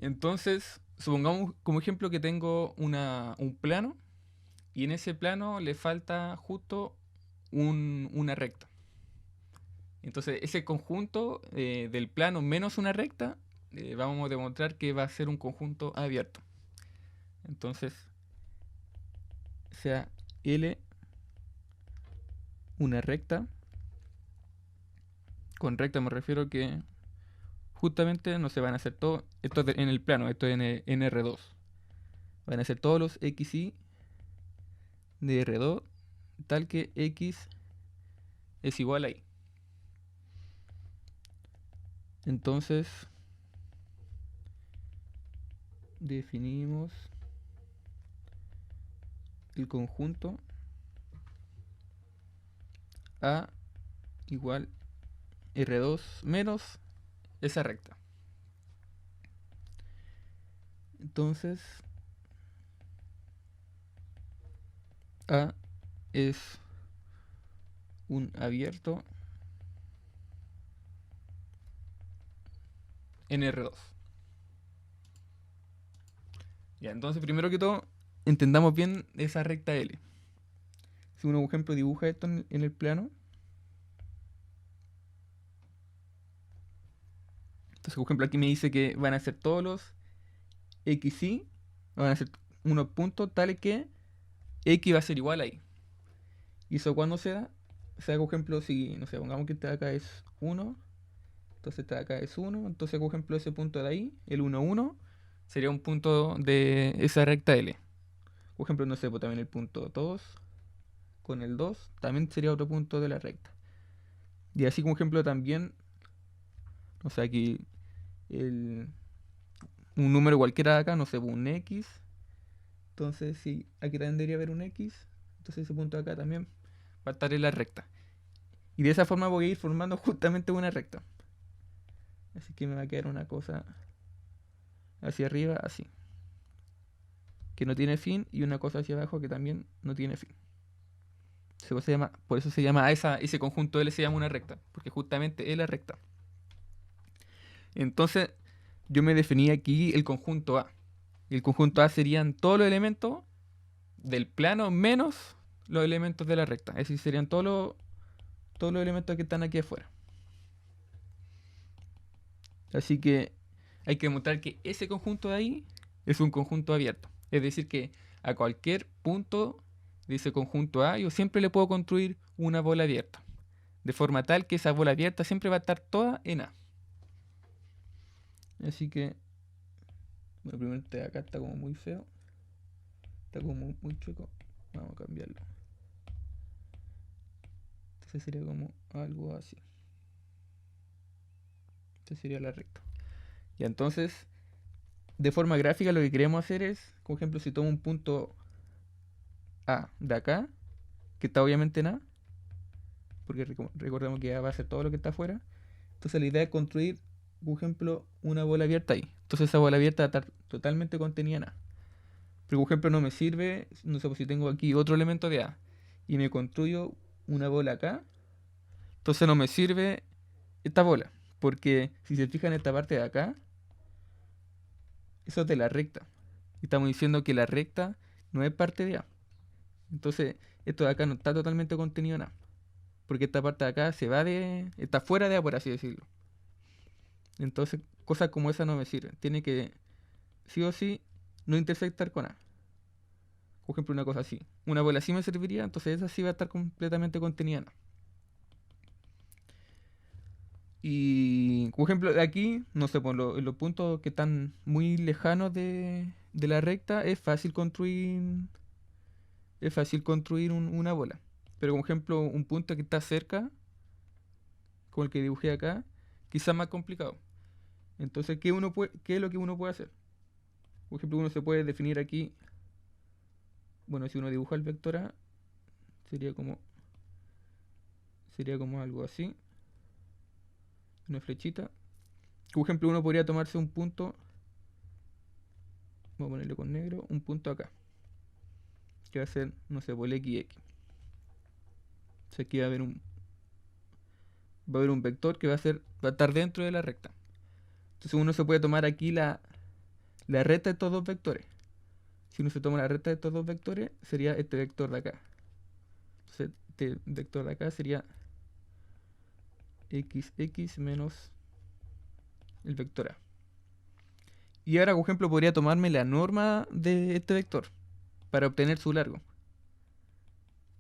Entonces, supongamos como ejemplo que tengo un plano y en ese plano le falta justo una recta. Entonces, ese conjunto del plano menos una recta, vamos a demostrar que va a ser un conjunto abierto. Entonces, sea L una recta. Con recta me refiero que justamente no se van a hacer todo. Esto es en el plano, esto es en R2. Van a ser todos los XY de R2 tal que X es igual a Y. Entonces, definimos el conjunto A igual R2 menos esa recta. Entonces, A es un abierto en R2. Ya, entonces primero que todo, entendamos bien esa recta L. Si uno, por ejemplo, dibuja esto en el plano, entonces, por ejemplo, aquí me dice que van a ser todos los XY, van a ser unos puntos tales que X va a ser igual a Y. ¿Y eso cuando se da? O sea, por ejemplo, si, no sé, pongamos que este de acá es 1, entonces este de acá es 1, entonces, por ejemplo, ese punto de ahí, el 1, 1, sería un punto de esa recta L. Por ejemplo, no sé, pues también el punto 2 con el 2 también sería otro punto de la recta. Y así como ejemplo también, o sea, aquí el, un número cualquiera de acá, no sé, un X. Entonces, si aquí también debería haber un X, entonces ese punto de acá también va a estar en la recta. Y de esa forma voy a ir formando justamente una recta. Así que me va a quedar una cosa hacia arriba, así. Que no tiene fin, y una cosa hacia abajo que también no tiene fin. Por eso se llama a ese conjunto L se llama una recta, porque justamente es la recta. Entonces, yo me definí aquí el conjunto A. Y el conjunto A serían todos los elementos del plano menos los elementos de la recta. Es decir, serían todos los elementos que están aquí afuera. Así que hay que demostrar que ese conjunto de ahí es un conjunto abierto. Es decir, que a cualquier punto de ese conjunto A yo siempre le puedo construir una bola abierta. De forma tal que esa bola abierta siempre va a estar toda en A. Así que, bueno, primero este de acá está como muy feo. Está como muy chueco. Vamos a cambiarlo. Entonces sería como algo así. Esta sería la recta. Y entonces, de forma gráfica, lo que queremos hacer es, por ejemplo, si tomo un punto A de acá, que está obviamente en A, porque recordemos que A va a ser todo lo que está afuera. Entonces la idea es construir, por ejemplo, una bola abierta ahí. Entonces esa bola abierta va a estar totalmente contenida en A. Pero por ejemplo no me sirve, no sé, pues si tengo aquí otro elemento de A y me construyo una bola acá, entonces no me sirve esta bola. Porque si se fijan en esta parte de acá, eso es de la recta. Y estamos diciendo que la recta no es parte de A. Entonces esto de acá no está totalmente contenido en A. Porque esta parte de acá se va de... está fuera de A, por así decirlo. Entonces cosas como esa no me sirven. Tiene que, sí o sí, no intersectar con A. Por ejemplo, una cosa así. Una bola así me serviría, entonces esa sí va a estar completamente contenida en A. Y, por ejemplo, de aquí, no sé, por los puntos que están muy lejanos de la recta, es fácil construir una bola. Pero, por ejemplo, un punto que está cerca, como el que dibujé acá, quizás más complicado. Entonces, ¿qué es lo que uno puede hacer? Por ejemplo, uno se puede definir aquí, bueno, si uno dibuja el vector A, sería como, sería como algo así, una flechita. Por ejemplo, uno podría tomarse un punto, voy a ponerle con negro, un punto acá, que va a ser, no sé, por el XX. O sea, aquí va a haber un vector que va a estar dentro de la recta. Entonces uno se puede tomar aquí la recta de estos dos vectores. Si uno se toma la recta de estos dos vectores, sería este vector de acá. Entonces, este vector de acá sería xx menos el vector a. Y ahora, por ejemplo, podría tomarme la norma de este vector para obtener su largo.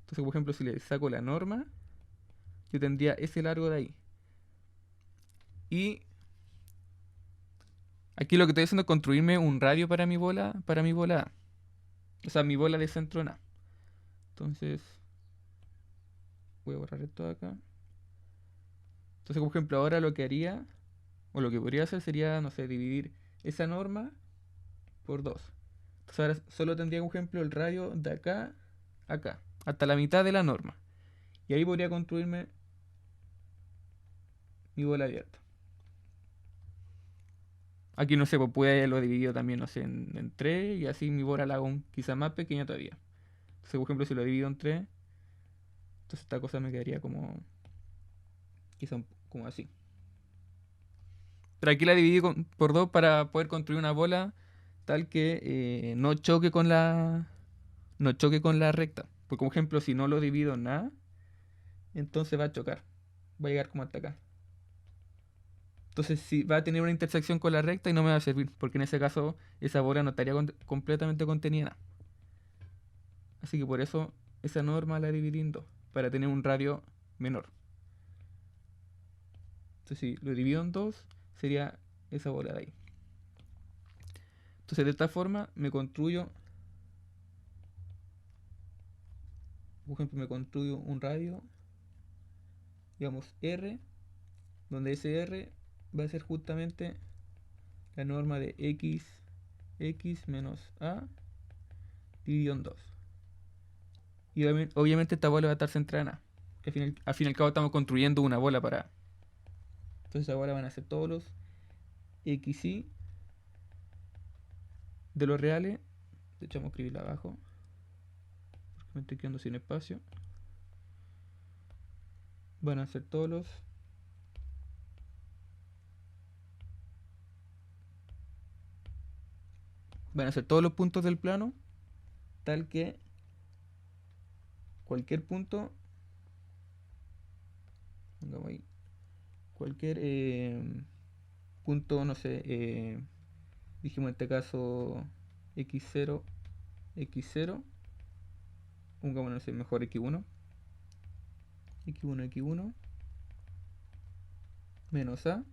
Entonces, por ejemplo, si le saco la norma, yo tendría ese largo de ahí. Y aquí lo que estoy haciendo es construirme un radio para mi bola A. O sea, mi bola de centro en A. Entonces, voy a borrar esto de acá. Entonces, por ejemplo, ahora lo que haría, o lo que podría hacer sería, no sé, dividir esa norma por 2. Entonces ahora solo tendría, por ejemplo, el radio de acá a acá, hasta la mitad de la norma. Y ahí podría construirme mi bola abierta. Aquí no sé, pues puede haberlo dividido también, no sé, en 3 y así mi bola la hago quizá más pequeña todavía. Entonces, por ejemplo, si lo divido en 3, entonces esta cosa me quedaría como, quizá como así. Pero aquí la dividí por 2 para poder construir una bola tal que no choque con la recta. Porque, por ejemplo, si no lo divido en nada, entonces va a chocar. Va a llegar como hasta acá. Entonces sí, va a tener una intersección con la recta y no me va a servir. Porque en ese caso esa bola no estaría completamente contenida en A. Así que por eso esa norma la dividí en 2. Para tener un radio menor. Entonces si lo divido en 2, sería esa bola de ahí. Entonces de esta forma me construyo, por ejemplo, me construyo un radio, digamos R, donde ese R va a ser justamente la norma de x menos a dividido en 2. Y obviamente esta bola va a estar centrada en A. Que al fin y al cabo estamos construyendo una bola para A. Entonces ahora van a ser todos los xy de los reales. De hecho, vamos a escribirla abajo, porque me estoy quedando sin espacio. Van a ser todos los puntos del plano, tal que cualquier punto, pongamos ahí, cualquier punto, no sé, dijimos en este caso x0, x0, pongamos, no sé, mejor x1, x1 menos a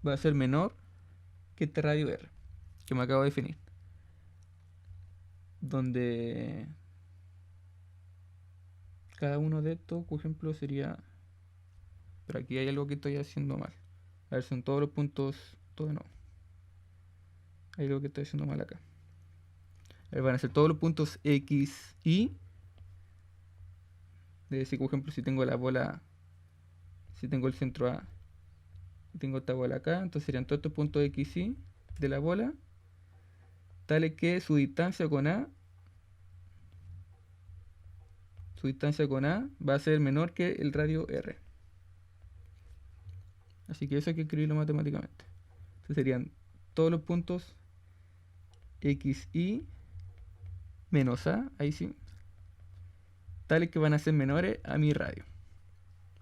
va a ser menor que este radio R que me acabo de definir, donde cada uno de estos, por ejemplo, sería, pero aquí hay algo que estoy haciendo mal. A ver, son todos los puntos, todo no, hay algo que estoy haciendo mal acá. A ver, van a ser todos los puntos x, y de decir, por ejemplo, si tengo la bola, si tengo el centro A y tengo esta bola acá, entonces serían todos estos puntos x, y de la bola, tales que su distancia con A va a ser menor que el radio R. Así que eso hay que escribirlo matemáticamente. Entonces serían todos los puntos xy menos a, ahí sí, tales que van a ser menores a mi radio.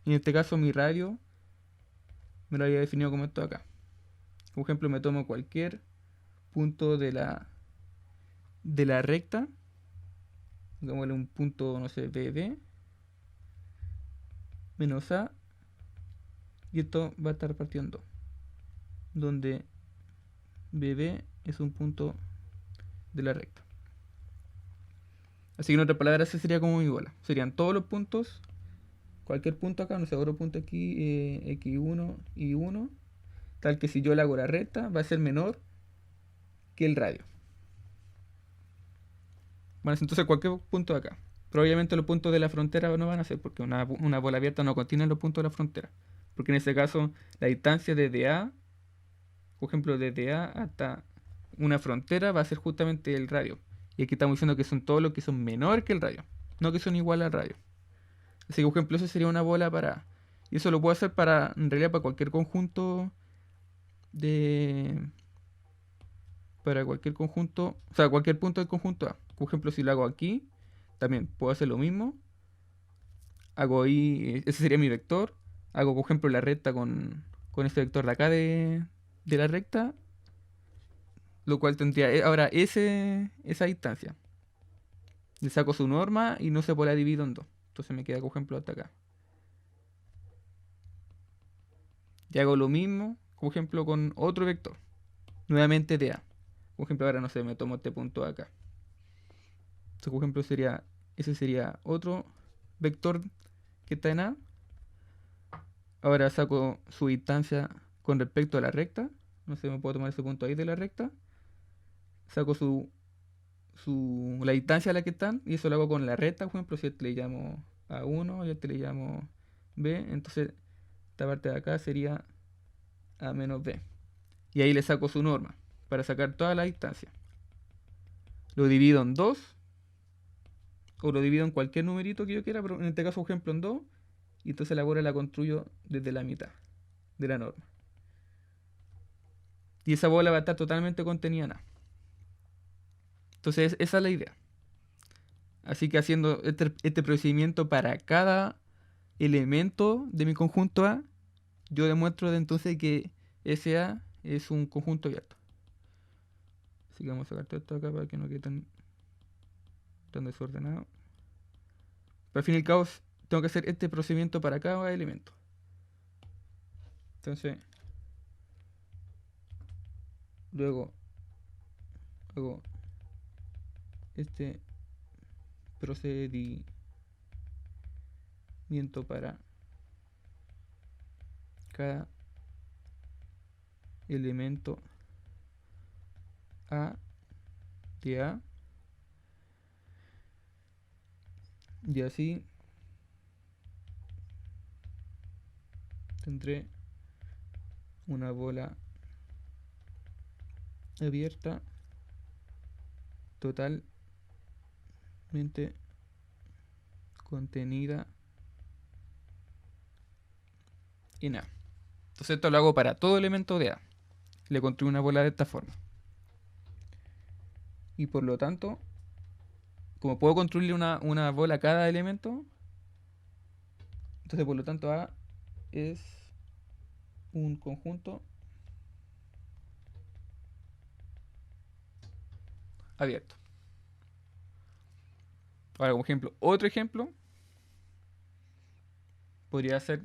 Y en este caso mi radio me lo había definido como esto acá. Por ejemplo, me tomo cualquier punto de la recta, digámosle un punto, no sé, BB menos a, y esto va a estar partiendo, donde BB es un punto de la recta. Así que en otras palabras, ese sería como mi bola. Serían todos los puntos, cualquier punto acá, no sé, otro punto aquí, x1 y 1, tal que si yo le hago la recta va a ser menor que el radio. Bueno, entonces cualquier punto de acá. Pero obviamente los puntos de la frontera no van a ser, porque una bola abierta no contiene los puntos de la frontera. Porque en ese caso la distancia desde A, por ejemplo desde A hasta una frontera, va a ser justamente el radio. Y aquí estamos diciendo que son todos los que son menores que el radio, no que son iguales al radio. Así que por ejemplo eso sería una bola para A. Y eso lo puedo hacer para, en realidad, para cualquier conjunto de para cualquier conjunto, o sea, cualquier punto del conjunto A. Por ejemplo, si lo hago aquí, también puedo hacer lo mismo. Hago ahí, ese sería mi vector. Hago, por ejemplo, la recta con este vector de acá de la recta, lo cual tendría ahora esa distancia. Le saco su norma y no se la divido en dos. Entonces me queda, por ejemplo, hasta acá. Y hago lo mismo, por ejemplo, con otro vector. Nuevamente de A. Por ejemplo, ahora no sé, me tomo este punto acá. Entonces, por ejemplo, ese sería otro vector que está en A. Ahora saco su distancia con respecto a la recta. No sé, me puedo tomar ese punto ahí de la recta. Saco la distancia a la que están y eso lo hago con la recta, por ejemplo, si a este le llamo A1 y a este le llamo B, entonces esta parte de acá sería A menos B. Y ahí le saco su norma para sacar toda la distancia. Lo divido en 2 o lo divido en cualquier numerito que yo quiera, pero en este caso, por ejemplo, en 2 y entonces la bola la construyo desde la mitad de la norma. Y esa bola va a estar totalmente contenida en A. Entonces esa es la idea. Así que haciendo este procedimiento para cada elemento de mi conjunto A, yo demuestro de entonces que SA es un conjunto abierto. Así que vamos a sacar todo esto acá para que no quede tan desordenado. Pero al fin y al cabo tengo que hacer este procedimiento para cada elemento. Entonces, luego hago este procedimiento para cada elemento A de A. Y así tendré una bola abierta totalmente contenida en A. Entonces esto lo hago para todo elemento de A. Le construyo una bola de esta forma. Y por lo tanto, como puedo construirle una bola a cada elemento, entonces por lo tanto A es un conjunto abierto. Ahora, como ejemplo, otro ejemplo podría ser,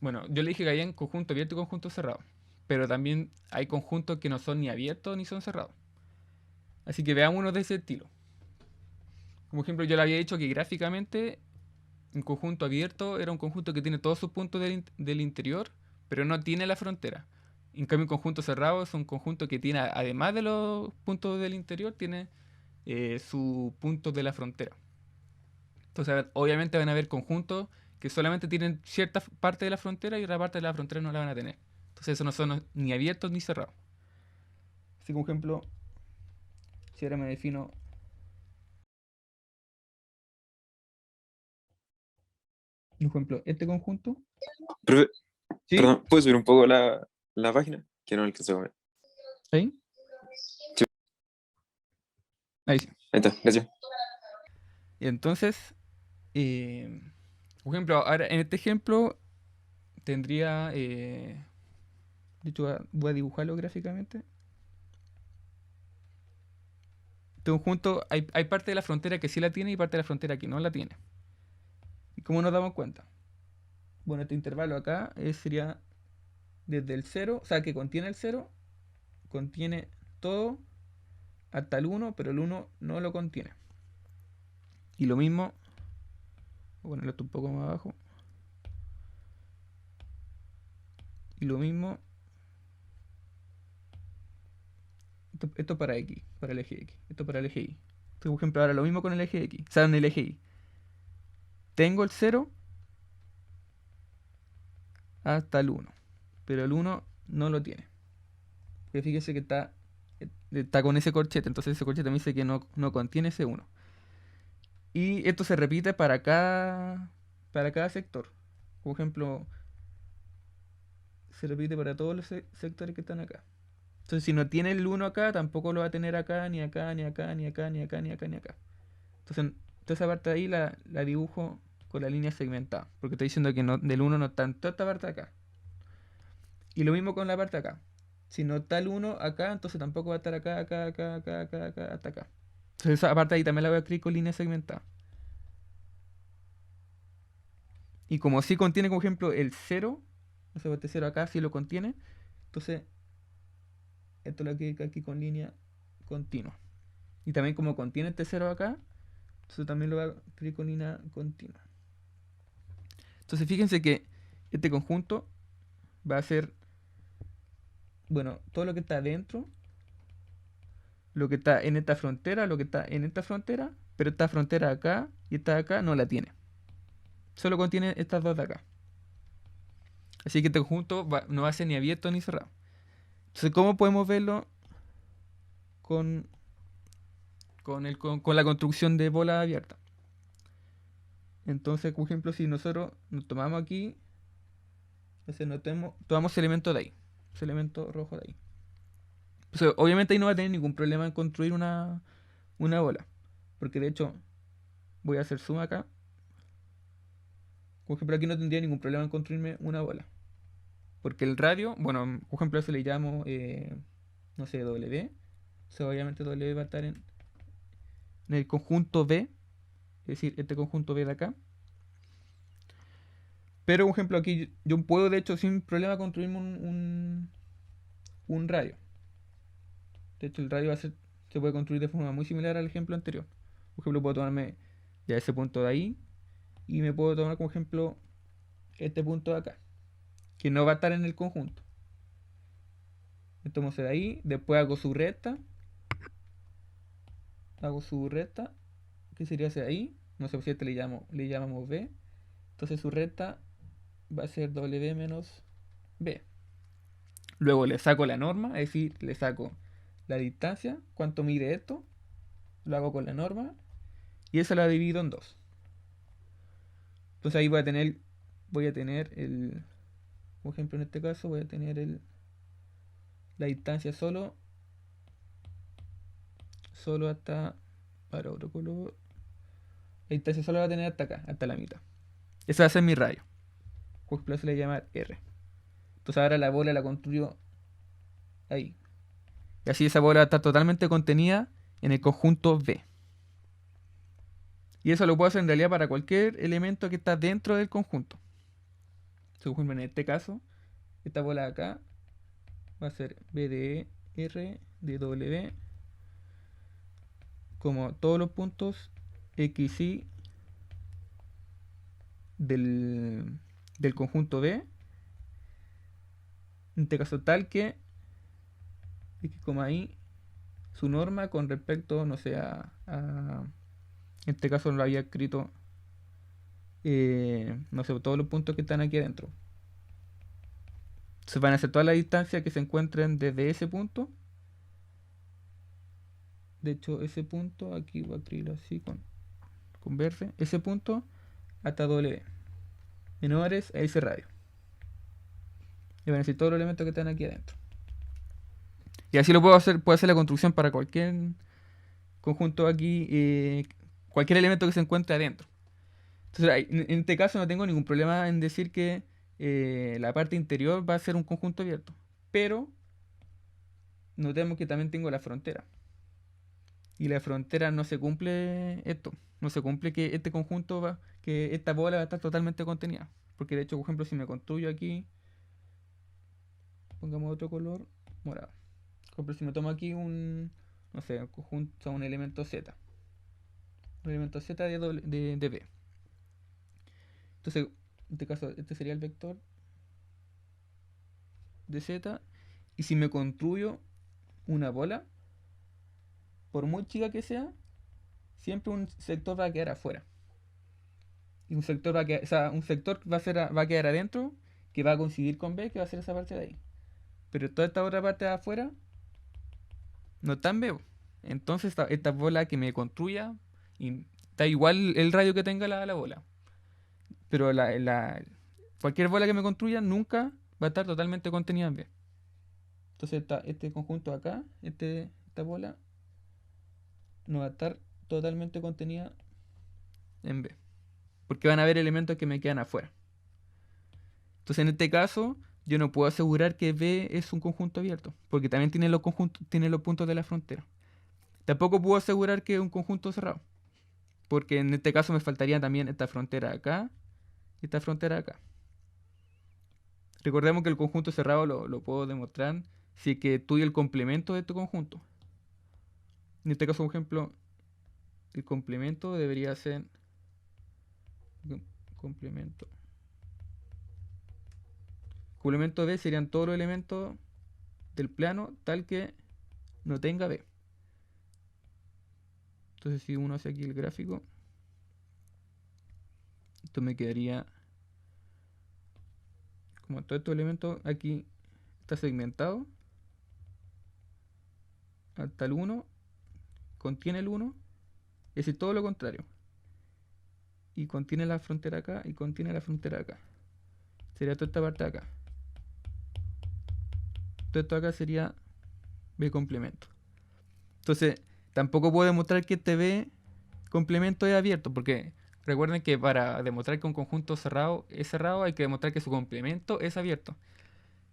bueno, yo le dije que había en conjunto abierto y conjunto cerrado, pero también hay conjuntos que no son ni abiertos ni son cerrados. Así que veamos uno de ese estilo. Como ejemplo, yo le había dicho que gráficamente un conjunto abierto era un conjunto que tiene todos sus puntos del interior, pero no tiene la frontera. En cambio, un conjunto cerrado es un conjunto que tiene, además de los puntos del interior, tiene sus puntos de la frontera. Entonces, a ver, obviamente van a haber conjuntos que solamente tienen cierta parte de la frontera y otra parte de la frontera no la van a tener. Entonces, esos no son ni abiertos ni cerrados. Así como ejemplo, si ahora me defino, por ejemplo, este conjunto. Profe, ¿Sí? perdón, ¿puedes subir un poco la página? Que no alcancé a ver. ¿Ahí? Sí. Ahí sí. Ahí está, gracias. Y entonces, por ejemplo, ahora en este ejemplo tendría, de hecho voy a dibujarlo gráficamente. Este conjunto, hay parte de la frontera que sí la tiene y parte de la frontera que no la tiene. ¿Y cómo nos damos cuenta? Bueno, este intervalo acá sería desde el 0, o sea, que contiene el 0, contiene todo hasta el 1, pero el 1 no lo contiene. Y lo mismo, voy a ponerlo esto un poco más abajo. Y lo mismo, esto para X, para el eje X, esto para el eje Y. Entonces, por ejemplo, ahora lo mismo con el eje X, o sea, en el eje Y. Tengo el 0 hasta el 1, pero el 1 no lo tiene. Pero fíjese que está con ese corchete, entonces ese corchete me dice que no contiene ese 1. Y esto se repite para cada sector. Por ejemplo, se repite para todos los sectores que están acá. Entonces, si no tiene el 1 acá, tampoco lo va a tener acá, ni acá, ni acá, ni acá, ni acá, ni acá, ni acá. Entonces, toda esa parte de ahí la dibujo con la línea segmentada. Porque estoy diciendo que no, del 1 no está en toda esta parte de acá. Y lo mismo con la parte de acá. Si no está el 1 acá, entonces tampoco va a estar acá, acá, acá, acá, acá, acá, hasta acá. Entonces esa parte ahí también la voy a escribir con línea segmentada. Y como sí contiene, por ejemplo, el 0, o sea, este 0 acá sí lo contiene, entonces esto lo escribo aquí con línea continua. Y también como contiene este 0 acá, entonces también lo voy a escribir con línea continua. Entonces fíjense que este conjunto va a ser, bueno, todo lo que está adentro, lo que está en esta frontera, lo que está en esta frontera, pero esta frontera acá y esta de acá no la tiene. Solo contiene estas dos de acá. Así que este conjunto no va a ser ni abierto ni cerrado. Entonces, ¿cómo podemos verlo con la construcción de bola abierta? Entonces, por ejemplo, si nosotros nos tomamos aquí, entonces tomamos ese elemento de ahí, ese elemento rojo de ahí. Entonces, obviamente ahí no va a tener ningún problema en construir una bola. Porque de hecho, voy a hacer zoom acá. Por ejemplo, aquí no tendría ningún problema en construirme una bola. Porque el radio, bueno, por ejemplo, se le llamo, no sé, W. O sea, obviamente W va a estar en el conjunto B. Es decir, este conjunto B de acá. Pero, por ejemplo, aquí yo puedo, de hecho, sin problema construirme un radio. De hecho, el radio se puede construir de forma muy similar al ejemplo anterior. Por ejemplo, puedo tomarme ya ese punto de ahí y me puedo tomar como ejemplo este punto de acá, que no va a estar en el conjunto. Me tomo ese de ahí, después hago su recta, que sería ese de ahí, no sé si este le llamamos B, entonces su recta va a ser W menos B. Luego le saco la norma, es decir, le saco la distancia, cuánto mide esto, lo hago con la norma y esa la divido en 2. Entonces ahí voy a tener el, por ejemplo en este caso voy a tener la distancia solo hasta, para otro color, la distancia solo va a tener hasta acá, hasta la mitad. Ese va a ser mi radio. Por ejemplo se le llama R. Entonces ahora la bola la construyo ahí. Y así esa bola está totalmente contenida en el conjunto B. Y eso lo puedo hacer en realidad para cualquier elemento que está dentro del conjunto. Por ejemplo, en este caso, esta bola de acá va a ser B de E, R de W, como todos los puntos X, Y del conjunto B. En este caso tal que X, Y, su norma con respecto, no sé, en este caso lo había escrito, no sé, todos los puntos que están aquí adentro. Se van a hacer todas las distancias que se encuentren desde ese punto. De hecho, ese punto, aquí voy a escribirlo así con verde. Ese punto hasta W. Menores a ese radio. Y van a ser todos los elementos que están aquí adentro. Y así lo puedo hacer la construcción para cualquier conjunto aquí, cualquier elemento que se encuentre adentro. Entonces, en este caso no tengo ningún problema en decir que la parte interior va a ser un conjunto abierto. Pero notemos que también tengo la frontera. Y la frontera no se cumple esto. No se cumple que este conjunto que esta bola va a estar totalmente contenida. Porque de hecho, por ejemplo, si me construyo aquí, pongamos otro color, morado. Por ejemplo, si me tomo aquí no sé, un conjunto, un elemento Z. Un elemento Z de B. Entonces, en este caso, este sería el vector de Z. Y si me construyo una bola, por muy chica que sea, siempre un sector va a quedar afuera. Y un sector va a quedar, o sea, un sector va a quedar adentro, que va a coincidir con B, que va a ser esa parte de ahí. Pero toda esta otra parte de afuera no está en B. Entonces esta bola que me construya, y da igual el radio que tenga la bola. Pero cualquier bola que me construya nunca va a estar totalmente contenida en B. Entonces este conjunto acá, esta bola, no va a estar totalmente contenida en B. Porque van a haber elementos que me quedan afuera. Entonces en este caso, yo no puedo asegurar que B es un conjunto abierto. Porque también tiene los puntos de la frontera. Tampoco puedo asegurar que es un conjunto cerrado. Porque en este caso me faltaría también esta frontera acá y esta frontera acá. Recordemos que el conjunto cerrado lo puedo demostrar si es que estudio el complemento de este conjunto. En este caso, por ejemplo, el complemento debería ser complemento. Complemento B serían todos los elementos del plano tal que no tenga B. Entonces si uno hace aquí el gráfico, esto me quedaría como todos estos elementos aquí está segmentado hasta el 1, contiene el 1, es decir, todo lo contrario. Y contiene la frontera acá y contiene la frontera acá. Sería toda esta parte acá. Todo esto acá sería B complemento. Entonces, tampoco puedo demostrar que este B complemento es abierto, porque recuerden que para demostrar que un conjunto cerrado es cerrado, hay que demostrar que su complemento es abierto.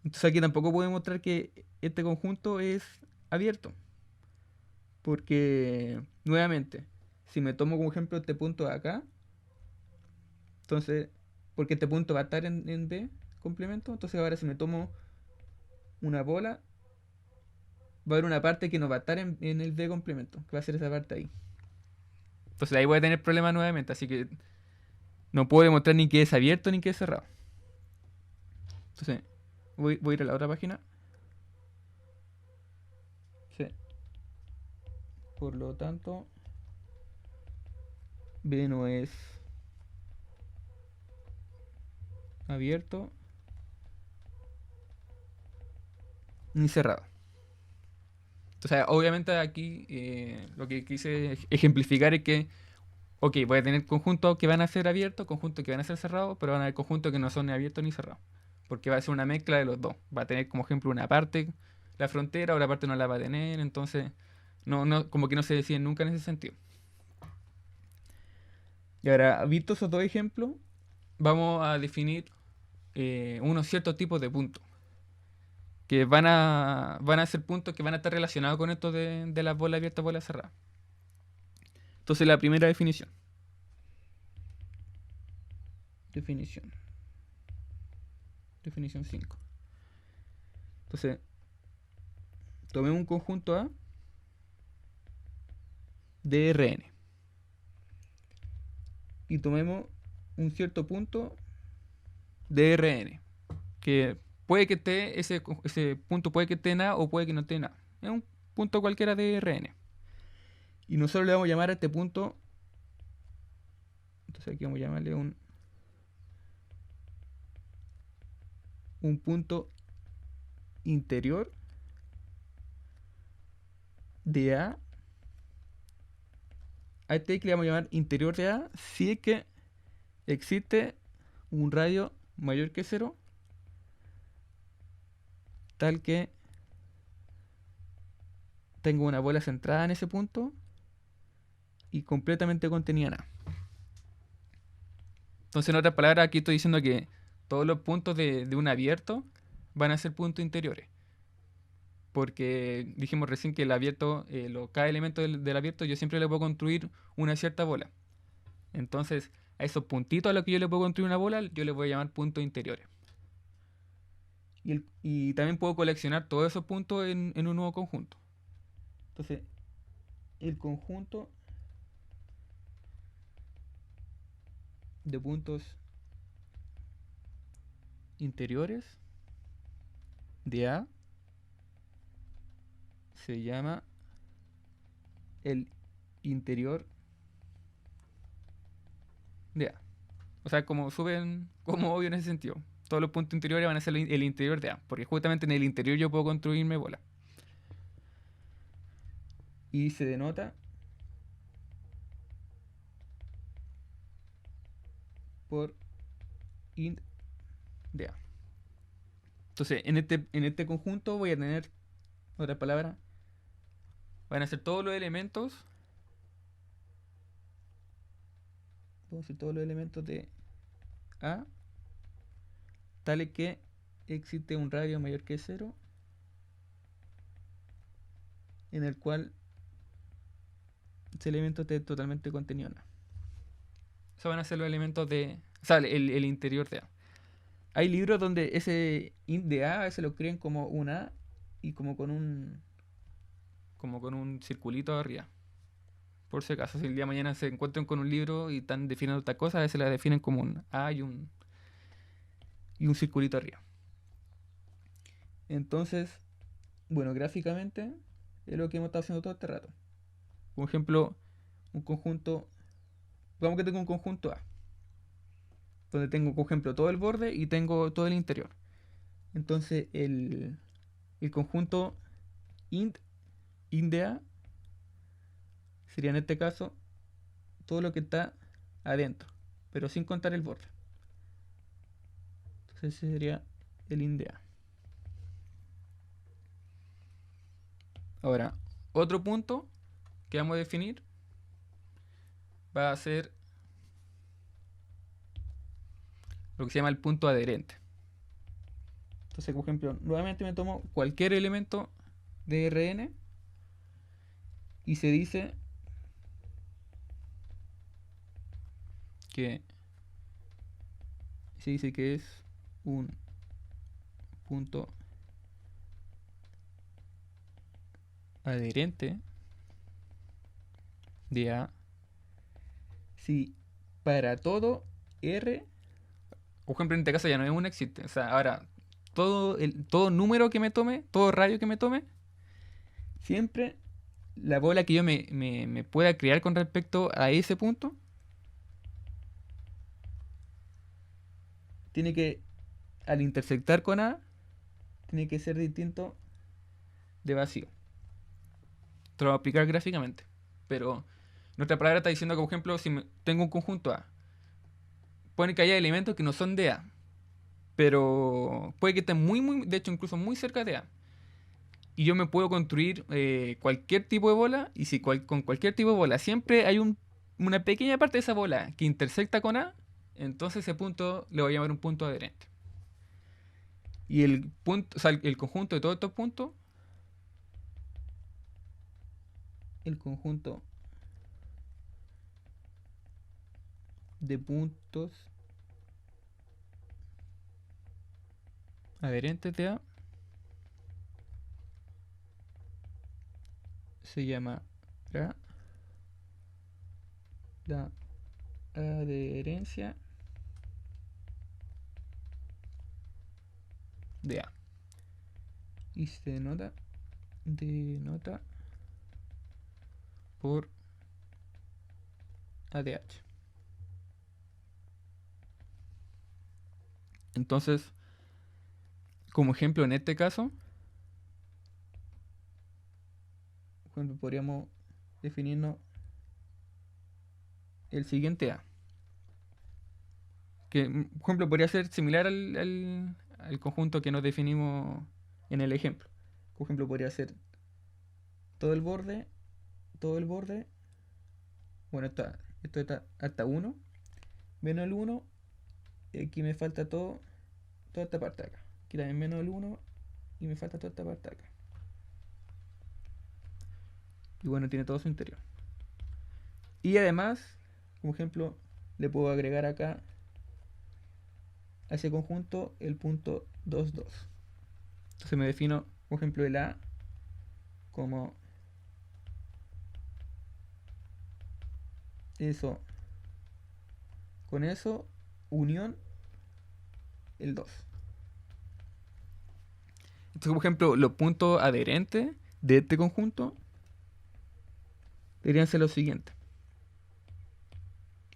Entonces aquí tampoco puedo demostrar que este conjunto es abierto. Porque, nuevamente, si me tomo como ejemplo este punto de acá, entonces, porque este punto va a estar en B complemento, entonces ahora si me tomo una bola, va a haber una parte que no va a estar en el B complemento, que va a ser esa parte ahí. Entonces ahí voy a tener problemas nuevamente, así que no puedo demostrar ni que es abierto ni que es cerrado. Entonces, voy a ir a la otra página. Sí. Por lo tanto, B no es abierto ni cerrado. Entonces, obviamente aquí lo que quise ejemplificar es que, ok, voy a tener conjuntos que van a ser abiertos, conjuntos que van a ser cerrados, pero van a haber conjuntos que no son ni abiertos ni cerrados. Porque va a ser una mezcla de los dos. Va a tener como ejemplo una parte la frontera, otra parte no la va a tener, entonces como que no se deciden nunca en ese sentido. Y ahora, visto esos dos ejemplos, vamos a definir unos ciertos tipos de puntos. Que van a ser puntos que van a estar relacionados con esto de las bolas abiertas, bolas cerradas. Entonces la primera definición. Definición. Definición 5. Entonces, tomemos un conjunto A de Rn. Y tomemos un cierto punto de Rn. Que puede que esté, ese punto puede que esté en A o puede que no esté en A. Es un punto cualquiera de Rn. Y nosotros le vamos a llamar a este punto. Entonces aquí vamos a llamarle un punto interior de A. A este que le vamos a llamar interior de A si es que existe un radio mayor que 0 tal que tengo una bola centrada en ese punto y completamente contenida en A. Entonces, en otras palabras, aquí estoy diciendo que todos los puntos de un abierto van a ser puntos interiores. Porque dijimos recién que el abierto, cada elemento del abierto, yo siempre le puedo construir una cierta bola. Entonces, a esos puntitos a los que yo le puedo construir una bola, yo les voy a llamar puntos interiores. Y también puedo coleccionar todos esos puntos en un nuevo conjunto. Entonces, el conjunto de puntos interiores de A se llama el interior de A. O sea, como suben, como obvio en ese sentido. Todos los puntos interiores van a ser el interior de A. Porque justamente en el interior yo puedo construirme bola. Y se denota por int de A. Entonces, en este conjunto voy a tener, otra palabra, van a ser todos los elementos. Vamos a decir todos los elementos de A, tales que existe un radio mayor que 0, en el cual ese elemento esté totalmente contenido en A. Esos van a ser los elementos de. O sea, el interior de A. Hay libros donde ese int de A veces lo creen como un A y como con un circulito arriba. Por si acaso, si el día de mañana se encuentran con un libro y están definiendo otra cosa, a veces la definen como un A y un circulito arriba. Entonces, bueno, gráficamente es lo que hemos estado haciendo todo este rato. Por ejemplo, un conjunto. Digamos que tengo un conjunto A, donde tengo, por ejemplo, todo el borde y tengo todo el interior. Entonces, el conjunto int de A sería en este caso todo lo que está adentro, pero sin contar el borde. Entonces ese sería el int de A. Ahora, otro punto que vamos a definir va a ser lo que se llama el punto adherente. Entonces, por ejemplo, nuevamente me tomo cualquier elemento de Rn y se dice que es un punto adherente de A si para todo R, por ejemplo en este caso ya no es un existe, o sea, ahora todo número que me tome, todo radio que me tome, siempre la bola que yo me pueda crear con respecto a ese punto tiene que, al intersectar con A, tiene que ser distinto de vacío. Te lo voy a explicar gráficamente. Pero nuestra palabra está diciendo que, por ejemplo, si tengo un conjunto A, pone que haya elementos que no son de A, pero puede que estén muy, de hecho, incluso muy cerca de A. Y yo me puedo construir cualquier tipo de bola, y si con cualquier tipo de bola siempre hay una pequeña parte de esa bola que intersecta con A, entonces ese punto le voy a llamar un punto adherente. Y el punto, o sea, el conjunto de todos estos puntos, el conjunto de puntos adherentes de A se llama la adherencia de A y se denota por ADH. Entonces, como ejemplo en este caso, por ejemplo, podríamos definirnos el siguiente A, que por ejemplo podría ser similar al conjunto que nos definimos en el ejemplo. Por ejemplo, podría ser todo el borde, bueno, esto está hasta 1, menos el 1, y aquí me falta toda esta parte de acá. Aquí también menos el 1 y me falta toda esta parte de acá. Y bueno, tiene todo su interior. Y además, como ejemplo, le puedo agregar acá a ese conjunto el punto 2, 2. Entonces me defino, por ejemplo, el A como eso, con eso, unión el 2. Entonces, por ejemplo, los puntos adherentes de este conjunto deberían ser los siguientes.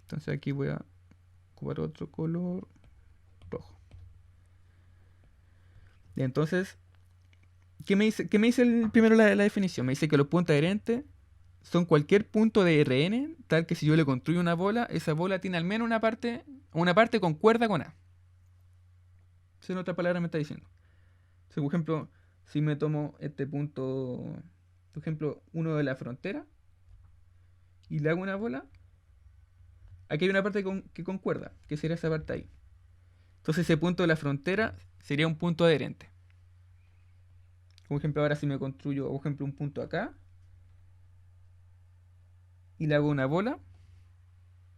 Entonces aquí voy a ocupar otro color rojo. Y entonces, ¿qué me dice primero la definición? Me dice que los puntos adherentes son cualquier punto de Rn, tal que si yo le construyo una bola, esa bola tiene al menos una parte concuerda con A. Esa en otra palabra me está diciendo. Entonces, por ejemplo, si me tomo este punto, por ejemplo, uno de la frontera, y le hago una bola, aquí hay una parte que concuerda, que sería esa parte ahí. Entonces ese punto de la frontera sería un punto adherente. Por ejemplo, ahora si me construyo, por ejemplo, un punto acá, y le hago una bola,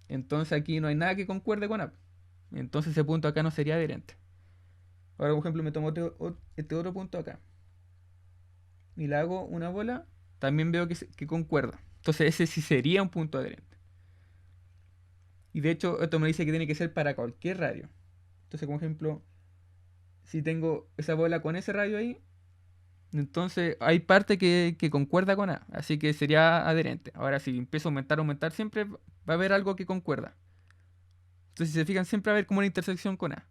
entonces aquí no hay nada que concuerde con A. Entonces ese punto acá no sería adherente. Ahora, por ejemplo, me tomo este otro punto acá, y le hago una bola, también veo que concuerda. Entonces ese sí sería un punto adherente. Y de hecho, esto me dice que tiene que ser para cualquier radio. Entonces, como ejemplo, si tengo esa bola con ese radio ahí, entonces hay parte que concuerda con A, así que sería adherente. Ahora, si empiezo a aumentar, siempre va a haber algo que concuerda. Entonces, si se fijan, siempre va a haber como una intersección con A,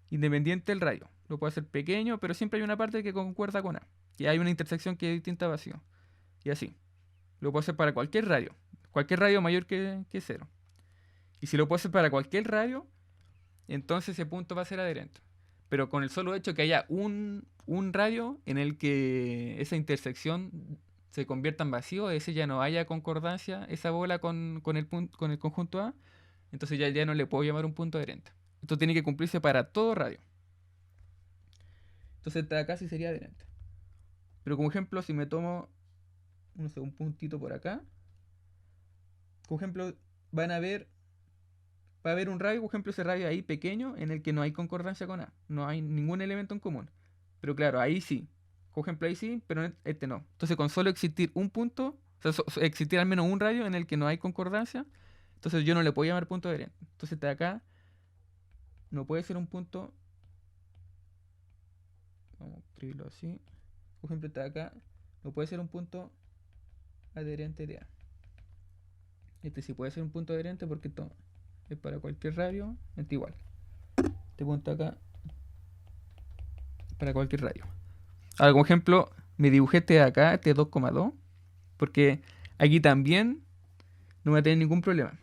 independiente del radio. Lo puede hacer pequeño, pero siempre hay una parte que concuerda con A. Y hay una intersección que es distinta a vacío. Y así. Lo puedo hacer para cualquier radio mayor que cero. Y si lo puedo hacer para cualquier radio, entonces ese punto va a ser adherente. Pero con el solo hecho que haya un radio en el que esa intersección se convierta en vacío, ese ya no haya concordancia, esa bola con el conjunto A, entonces ya no le puedo llamar un punto adherente. Esto tiene que cumplirse para todo radio. Entonces esta de acá sí sería adherente. Pero como ejemplo, si me tomo, no sé, un puntito por acá, como ejemplo, van a ver va a haber un radio, por ejemplo, ese radio ahí pequeño en el que no hay concordancia con A. No hay ningún elemento en común. Pero claro, ahí sí. Por ejemplo, ahí sí, pero en este no. Entonces, con solo existir un punto, o sea, existir al menos un radio en el que no hay concordancia, entonces yo no le puedo llamar punto adherente. Entonces, este de acá no puede ser un punto. Vamos a escribirlo así. Por ejemplo, este de acá no puede ser un punto adherente de A. Este sí puede ser un punto adherente porque esto es para cualquier radio, este igual. Este punto acá para cualquier radio. Ahora, como ejemplo, me dibujé este de acá, este 2,2, porque aquí también no voy a tener ningún problema,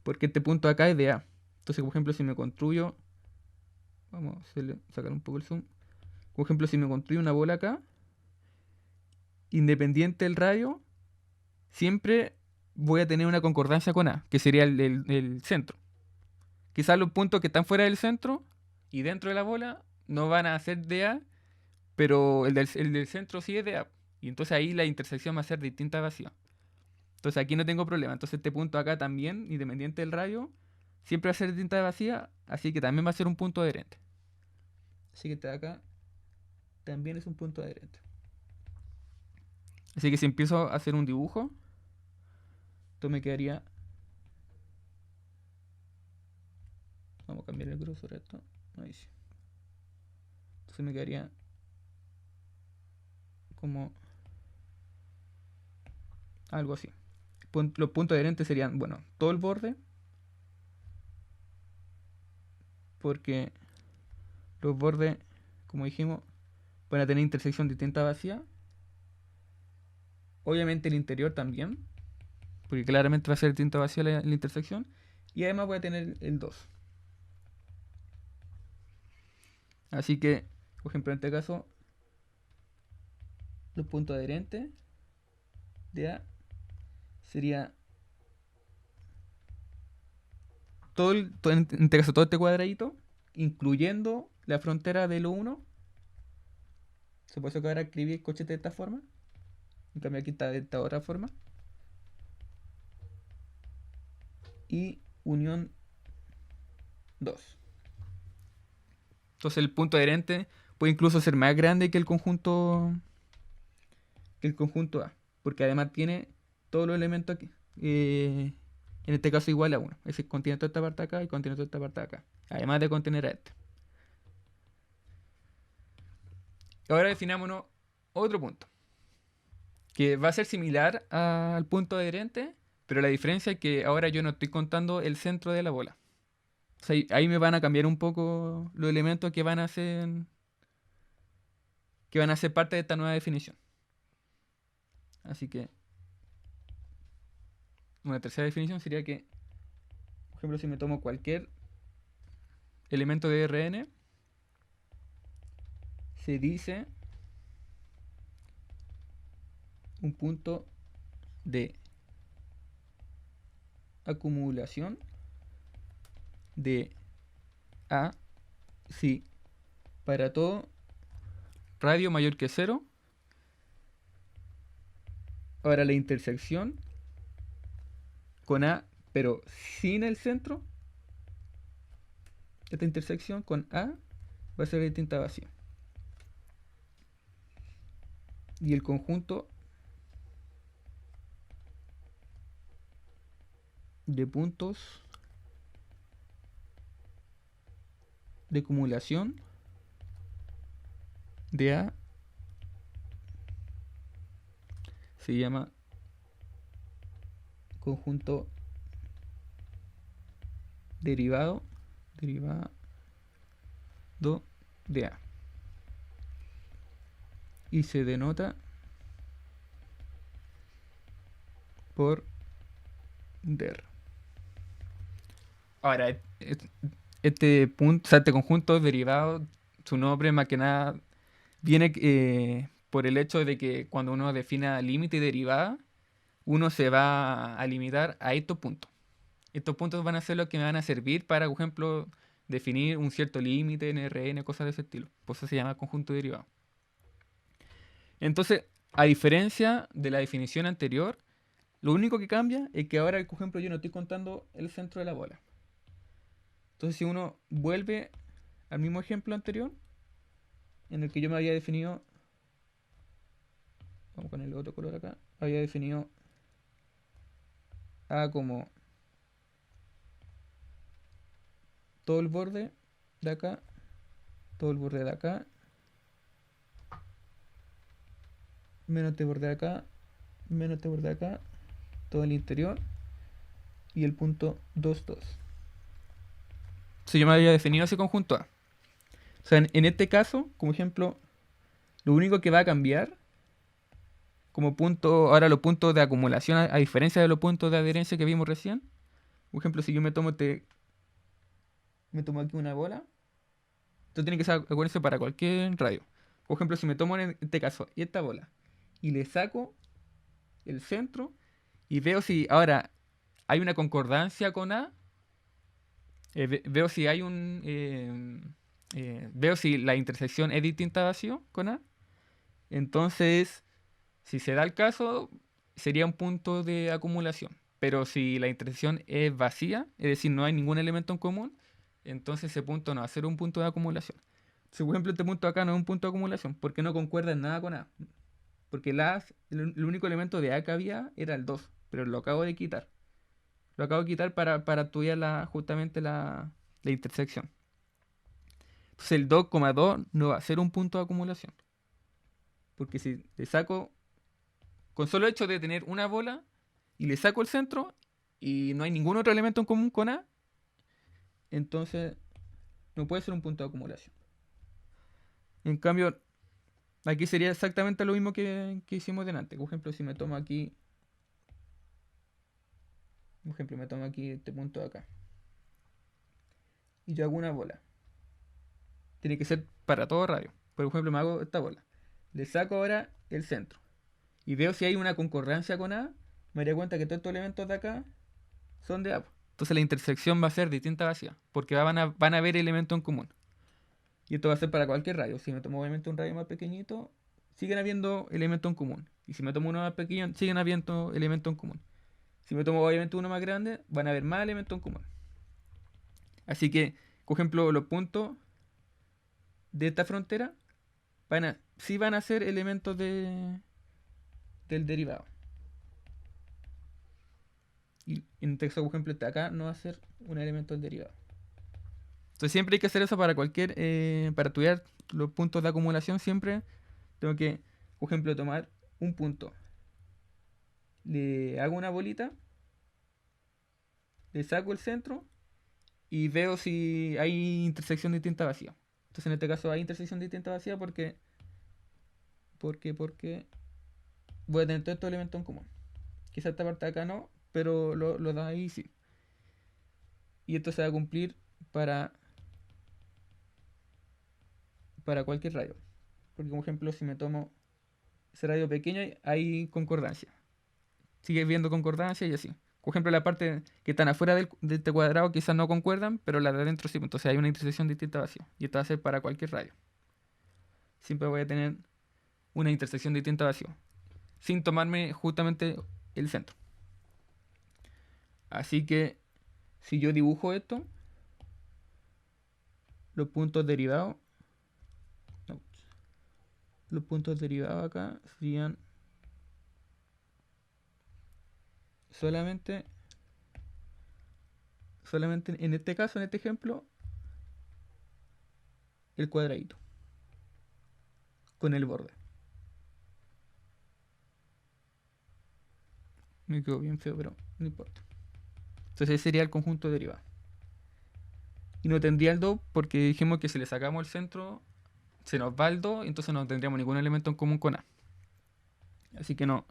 porque este punto acá es de A. Entonces, por ejemplo, si me construyo, vamos a sacar un poco el zoom. Por ejemplo, si me construyo una bola acá, independiente del radio, siempre voy a tener una concordancia con A, que sería el centro. Quizás los puntos que están fuera del centro y dentro de la bola no van a ser de A, pero el del centro sí es de A. Y entonces ahí la intersección va a ser distinta a vacío. Entonces aquí no tengo problema. Entonces este punto acá también, independiente del radio, siempre va a ser distinta de vacía, así que también va a ser un punto adherente. Así que este de acá también es un punto adherente. Así que si empiezo a hacer un dibujo, esto me quedaría... Vamos a cambiar el grosor a esto. Ahí sí. Entonces me quedaría como algo así. Los puntos adherentes serían, bueno, todo el borde, porque los bordes, como dijimos, van a tener intersección distinta a vacía. Obviamente el interior también, porque claramente va a ser distinta a vacía la intersección. Y además voy a tener el 2. Así que, por ejemplo, en este caso, los puntos adherentes de A sería en este caso todo este cuadradito, incluyendo la frontera de lo 1. Se puede acabar a escribir cochete de esta forma. En cambio aquí está de esta otra forma. Y unión 2. Entonces el punto adherente puede incluso ser más grande que el conjunto A. Porque además tiene todos los elementos aquí. En este caso igual a 1. Es decir, contiene toda esta parte acá y contiene toda esta parte acá. Además de contener a este. Ahora definámonos otro punto. Que va a ser similar al punto adherente, pero la diferencia es que ahora yo no estoy contando el centro de la bola. O sea, ahí me van a cambiar un poco los elementos que van a ser parte de esta nueva definición. Así que una tercera definición sería que, por ejemplo, si me tomo cualquier elemento de Rn, se dice un punto de acumulación de A si para todo radio mayor que 0. Ahora la intersección con A, pero sin el centro, esta intersección con A va a ser de tinta vacía. Y el conjunto de puntos de acumulación de A se llama conjunto derivado de A y se denota por der. Ahora, este punto, o sea, este conjunto derivado, su nombre más que nada viene por el hecho de que cuando uno defina límite y derivada, uno se va a limitar a estos puntos. Estos puntos van a ser los que me van a servir para, por ejemplo, definir un cierto límite en Rn, cosas de ese estilo. Por eso se llama conjunto derivado. Entonces, a diferencia de la definición anterior, lo único que cambia es que ahora, por ejemplo, yo no estoy contando el centro de la bola. Entonces, si uno vuelve al mismo ejemplo anterior, en el que yo me había definido, vamos con el otro color acá, había definido A como todo el borde de acá, todo el borde de acá, menos este borde de acá, menos este borde de acá, todo el interior y el punto 2, 2. Entonces yo me había definido ese conjunto A. O sea, en este caso, como ejemplo, lo único que va a cambiar como punto, ahora los puntos de acumulación, a diferencia de los puntos de adherencia que vimos recién, por ejemplo, si yo me tomo aquí una bola, esto tiene que ser, acuérdense, para cualquier radio. Por ejemplo, si me tomo en este caso esta bola y le saco el centro y veo si ahora hay una concordancia con A, veo si hay veo si la intersección es distinta a vacío con A, entonces si se da el caso sería un punto de acumulación. Pero si la intersección es vacía, es decir, no hay ningún elemento en común, entonces ese punto no va a ser un punto de acumulación. Si por ejemplo este punto acá no es un punto de acumulación, porque no concuerda en nada con A. Porque el único elemento de A que había era el 2, pero lo acabo de quitar. Lo acabo de quitar para estudiar justamente la intersección. Entonces el 2,2 no va a ser un punto de acumulación. Porque si le saco, con solo hecho de tener una bola, y le saco el centro, y no hay ningún otro elemento en común con A, entonces no puede ser un punto de acumulación. En cambio, aquí sería exactamente lo mismo que hicimos delante. Por ejemplo, si me tomo aquí, este punto de acá, y yo hago una bola. Tiene que ser para todo radio. Por ejemplo, me hago esta bola. Le saco ahora el centro. Y veo si hay una concordancia con A. Me daría cuenta que todos estos elementos de acá son de A. Entonces la intersección va a ser distinta a vacía. Porque van a haber elementos en común. Y esto va a ser para cualquier radio. Si me tomo obviamente un radio más pequeñito, siguen habiendo elementos en común. Y si me tomo uno más pequeño, siguen habiendo elementos en común. Si me tomo obviamente uno más grande, van a haber más elementos en común. Así que, por ejemplo, los puntos de esta frontera sí van a ser elementos del derivado. Y en este caso, por ejemplo, este acá no va a ser un elemento del derivado. Entonces siempre hay que hacer eso para para estudiar los puntos de acumulación. Siempre tengo que, por ejemplo, tomar un punto, le hago una bolita, le saco el centro y veo si hay intersección de tinta vacía. Entonces en este caso hay intersección de tinta vacía porque voy a tener todos estos elementos en común. Quizá esta parte de acá no, pero lo da ahí sí. Y esto se va a cumplir para cualquier radio. porque por ejemplo si me tomo ese radio pequeño hay concordancia. Sigues viendo concordancia y así. Por ejemplo, la parte que están afuera de este cuadrado quizás no concuerdan, pero la de adentro sí. Entonces hay una intersección distinta a vacío. Y esto va a ser para cualquier radio. Siempre voy a tener una intersección distinta a vacío. Sin tomarme justamente el centro. Así que si yo dibujo esto, los puntos derivados, no, los puntos derivados acá serían solamente en este caso, en este ejemplo, el cuadradito con el borde. Me quedó bien feo, pero no importa. Entonces ese sería el conjunto derivado. Y no tendría el 2 porque dijimos que si le sacamos el centro, se nos va el 2, entonces no tendríamos ningún elemento en común con A. Así que no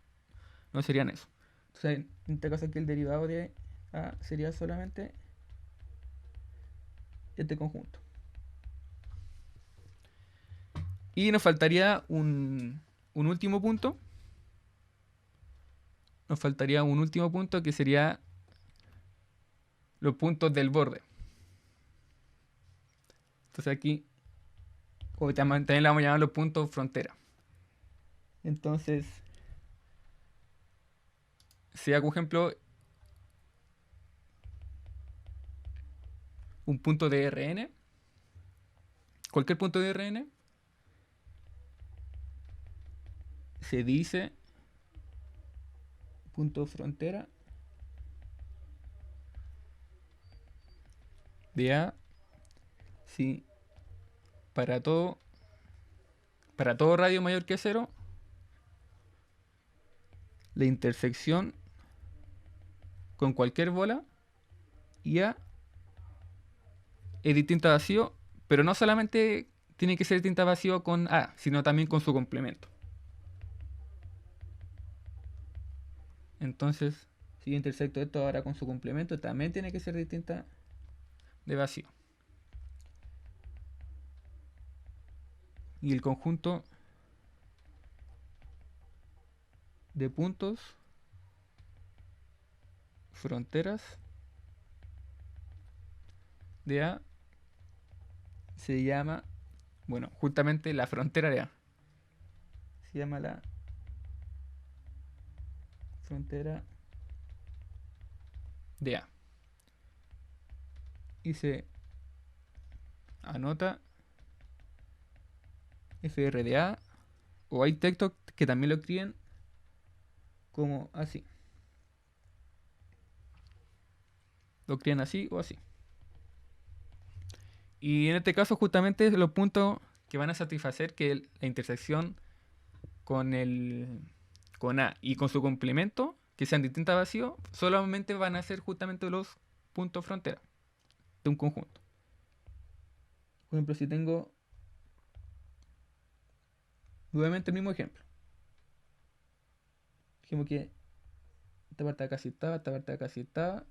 serían eso. Entonces en este caso aquí el derivado de A sería solamente este conjunto. Y nos faltaría un último punto. Nos faltaría un último punto que sería los puntos del borde. Entonces aquí también le vamos a llamar los puntos frontera. Entonces, si hago ejemplo un punto de Rn, cualquier punto de Rn, se dice punto frontera de A si para todo radio mayor que 0 la intersección con cualquier bola y A es distinta a vacío, pero no solamente tiene que ser distinta a vacío con A, sino también con su complemento. Entonces, si yo intersecto esto ahora con su complemento, también tiene que ser distinta de vacío. Y el conjunto de puntos fronteras de A se llama, bueno, justamente la frontera de A. Se llama la frontera de A. Y se anota FR de A, o hay textos que también lo escriben como así. Lo escriben así o así. Y en este caso justamente los puntos que van a satisfacer que la intersección con A y con su complemento, que sean distintas a vacío, solamente van a ser justamente los puntos frontera de un conjunto. Por ejemplo, si tengo nuevamente el mismo ejemplo. Dijimos que esta parte de acá sí estaba, esta parte de acá sí estaba,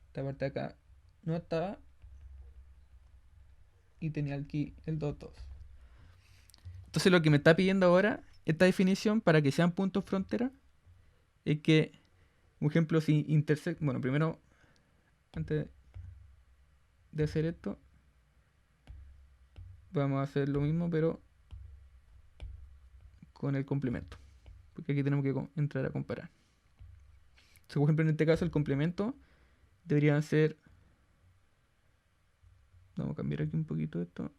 esta parte de acá no estaba, y tenía aquí el 2, 2. Entonces lo que me está pidiendo ahora esta definición para que sean puntos frontera es que, por ejemplo, si intersecta, bueno, primero, antes de hacer esto, vamos a hacer lo mismo, pero con el complemento, porque aquí tenemos que entrar a comparar. Entonces, por ejemplo, en este caso el complemento deberían ser, vamos a cambiar aquí un poquito esto.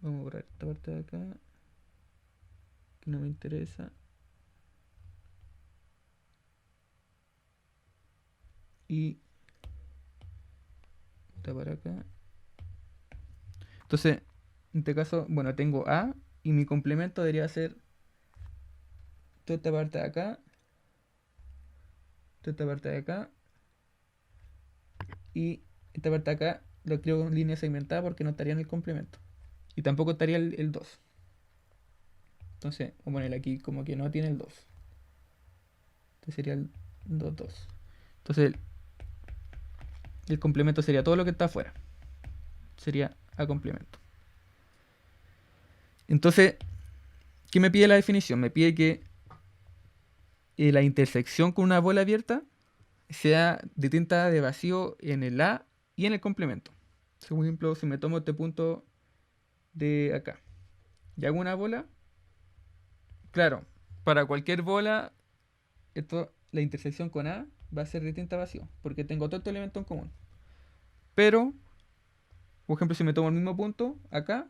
Vamos a borrar esta parte de acá, que no me interesa. Y esta para acá. Entonces, en este caso, bueno, tengo A y mi complemento debería ser toda esta parte de acá, toda esta parte de acá, y esta parte de acá lo creo en línea segmentada porque no estaría en el complemento. Y tampoco estaría el 2. Entonces, vamos a ponerle aquí como que no tiene el 2. Este sería el 2, 2. Entonces, el complemento sería todo lo que está afuera. sería A complemento. Entonces, ¿qué me pide la definición? Me pide que la intersección con una bola abierta sea distinta de vacío en el A y en el complemento. Por ejemplo, si me tomo este punto de acá y hago una bola, claro, para cualquier bola, la intersección con A va a ser distinta a vacío, porque tengo todo este elemento en común. Pero, por ejemplo, si me tomo el mismo punto acá,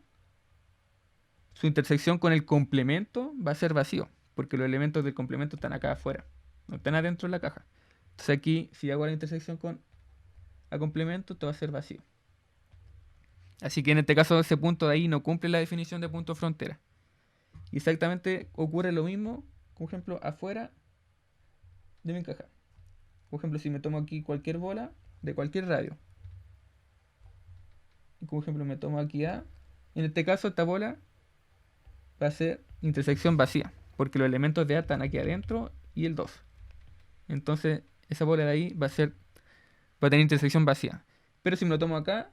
su intersección con el complemento va a ser vacío, porque los elementos del complemento están acá afuera, no están adentro de la caja. Entonces aquí, si hago la intersección con A complemento, esto va a ser vacío. Así que en este caso ese punto de ahí no cumple la definición de punto frontera. Y exactamente ocurre lo mismo, por ejemplo, afuera de mi caja. Por ejemplo, si me tomo aquí cualquier bola de cualquier radio, y por ejemplo me tomo aquí A, en este caso esta bola va a ser intersección vacía, porque los elementos de A están aquí adentro y el 2. Entonces esa bola de ahí va a tener intersección vacía. Pero si me lo tomo acá,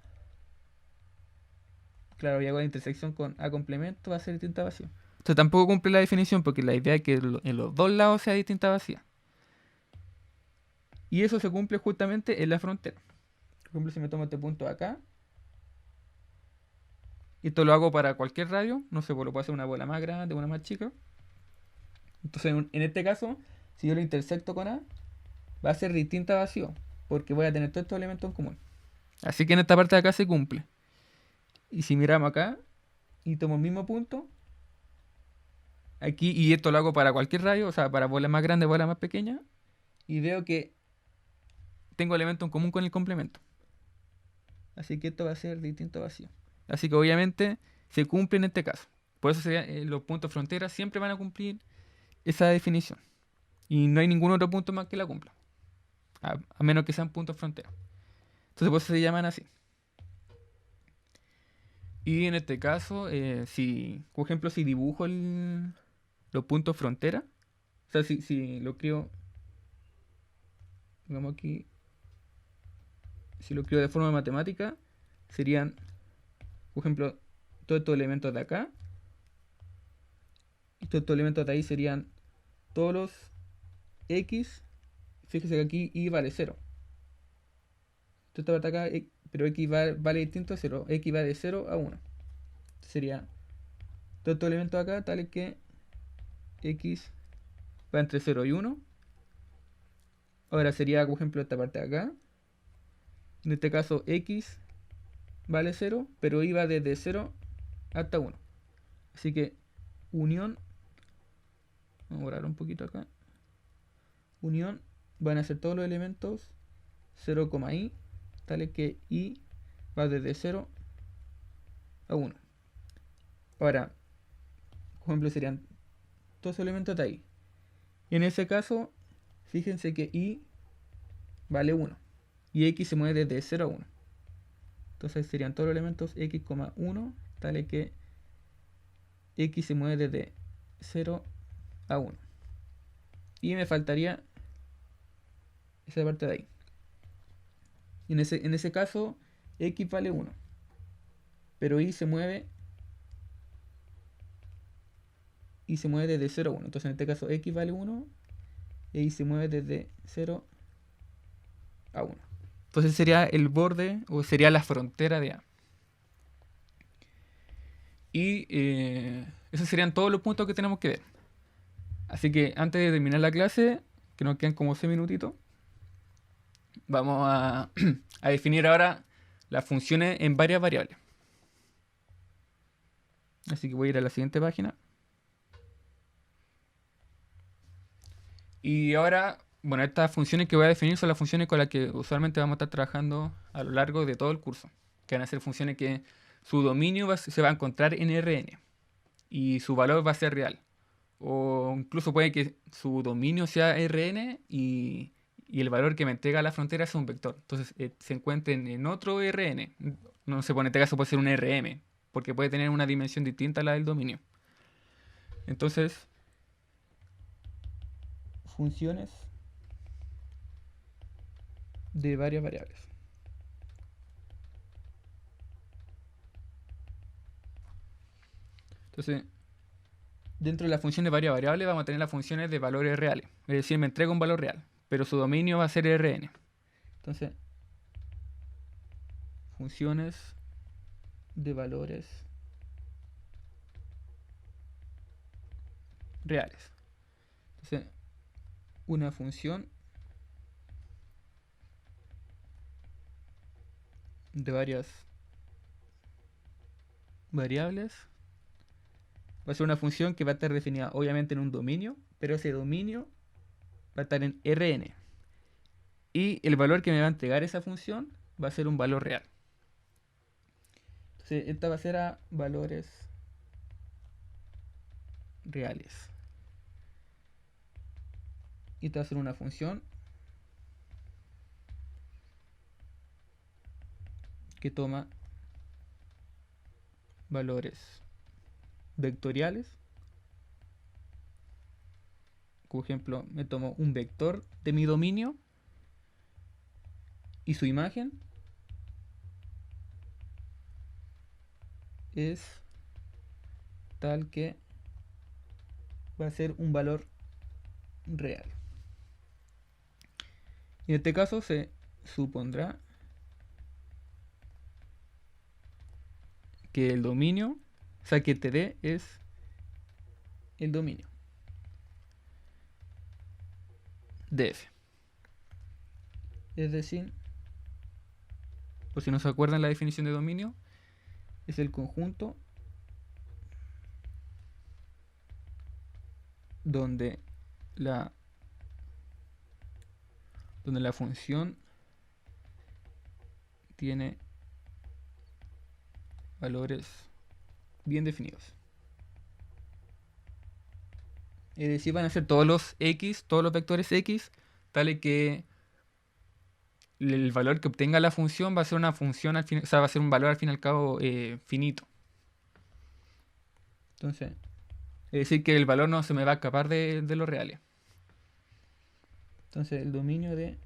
claro, y hago la intersección con A complemento, va a ser distinta a vacío. Entonces tampoco cumple la definición porque la idea es que en los dos lados sea distinta a vacía. Y eso se cumple justamente en la frontera. Por ejemplo, si me tomo este punto acá, y esto lo hago para cualquier radio, no sé, pues lo puedo hacer una bola más grande, una más chica. Entonces, en este caso, si yo lo intersecto con A, va a ser distinta a vacío, porque voy a tener todos estos elementos en común. Así que en esta parte de acá se cumple. Y si miramos acá, y tomo el mismo punto, aquí, y esto lo hago para cualquier radio, o sea, para bolas más grandes, bolas más pequeñas, y veo que tengo elementos en común con el complemento. Así que esto va a ser distinto a vacío. Así que obviamente se cumple en este caso. Por eso los puntos frontera siempre van a cumplir esa definición. Y no hay ningún otro punto más que la cumpla. A menos que sean puntos frontera. Entonces por eso se llaman así. Y en este caso, si, por ejemplo, si dibujo los puntos frontera, o sea, si lo creo, digamos aquí, si lo creo de forma matemática, serían, por ejemplo, todos estos elementos de acá, y todos estos elementos de ahí serían todos los X. Fíjese que aquí Y vale 0. Toda esta parte acá, pero X vale distinto a 0. X va de 0 a 1. Sería todos estos elementos acá, tales que X va entre 0 y 1. Ahora sería, por ejemplo, esta parte de acá. En este caso, X vale 0, pero Y va desde 0 hasta 1. Así que unión, vamos a borrar un poquito acá. Unión van a ser todos los elementos 0, i, tales que Y va desde 0 a 1. Ahora, por ejemplo, serían todos los elementos de ahí. En ese caso, fíjense que Y vale 1 y X se mueve desde 0 a 1. Entonces serían todos los elementos X, 1, tales que X se mueve desde 0 a 1. Y me faltaría esa parte de ahí. En ese caso, X vale 1, pero Y se mueve desde 0 a 1. Entonces en este caso X vale 1 y se mueve desde 0 a 1. Entonces sería el borde o sería la frontera de A. Y esos serían todos los puntos que tenemos que ver. Así que antes de terminar la clase, que nos quedan como 6 minutitos, vamos a, a definir ahora las funciones en varias variables. Así que voy a ir a la siguiente página. Y ahora, bueno, estas funciones que voy a definir son las funciones con las que usualmente vamos a estar trabajando a lo largo de todo el curso. Que van a ser funciones que su dominio se va a encontrar en Rn y su valor va a ser real. O incluso puede que su dominio sea Rn y el valor que me entrega la frontera sea un vector. Entonces se encuentren en otro Rn. No sé, en este caso puede ser un Rm, porque puede tener una dimensión distinta a la del dominio. Entonces, funciones de varias variables. Entonces, dentro de las funciones de varias variables vamos a tener las funciones de valores reales. Es decir, me entrega un valor real, pero su dominio va a ser Rn. Entonces, funciones de valores reales. Entonces, una función de varias variables va a ser una función que va a estar definida obviamente en un dominio, pero ese dominio va a estar en Rn. Y el valor que me va a entregar esa función va a ser un valor real. Entonces, esta va a ser a valores reales. Y esta va a ser una función que toma valores vectoriales. Por ejemplo, me tomo un vector de mi dominio y su imagen es tal que va a ser un valor real. Y en este caso se supondrá que el dominio, o sea que TD es el dominio de F. Es decir, por si no se acuerdan la definición de dominio, es el conjunto donde la función tiene valores bien definidos. Es decir, van a ser todos los x, todos los vectores x, tales que el valor que obtenga la función va a ser una función al fin, o sea, va a ser un valor al fin y al cabo finito. Entonces, es decir que el valor no se me va a escapar de los reales. Entonces, el dominio de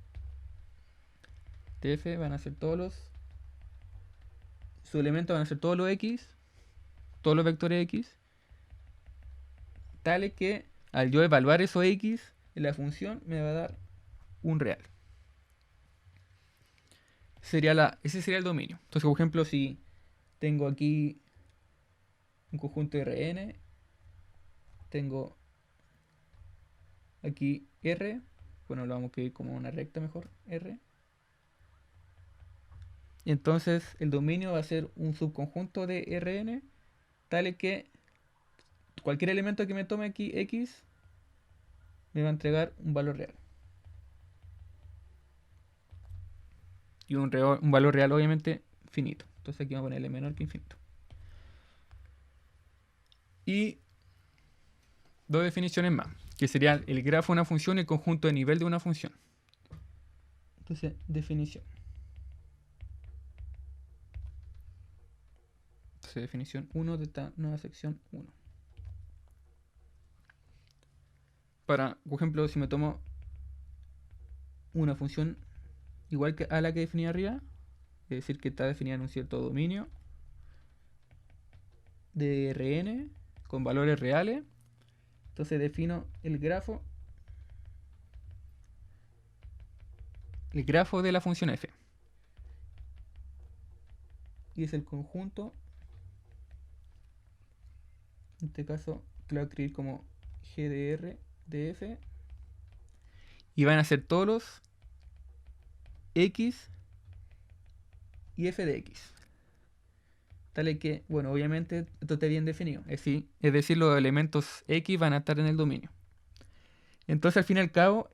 TF van a ser todos los, su elemento van a ser todos los x, todos los vectores x, tales que al yo evaluar esos x en la función me va a dar un real. Ese sería el dominio. Entonces, por ejemplo, si tengo aquí un conjunto Rn, tengo aquí R, bueno, lo vamos a escribir como una recta mejor, R. Y entonces el dominio va a ser un subconjunto de Rn, tal que cualquier elemento que me tome aquí X me va a entregar un valor real. Y un valor real obviamente finito. Entonces aquí vamos a ponerle menor que infinito. Y dos definiciones más, que sería el grafo de una función y el conjunto de nivel de una función. Entonces, definición. Entonces, definición 1 de esta nueva sección 1. Para, por ejemplo, si me tomo una función igual que a la que definí arriba, es decir, que está definida en un cierto dominio de Rn con valores reales, entonces defino el grafo de la función f. Y es el conjunto, en este caso lo voy a escribir como GDR de f. Y van a ser todos los x y f de x. Tal que, bueno, obviamente esto está bien definido. Es decir, los elementos x van a estar en el dominio. Entonces, al fin y al cabo,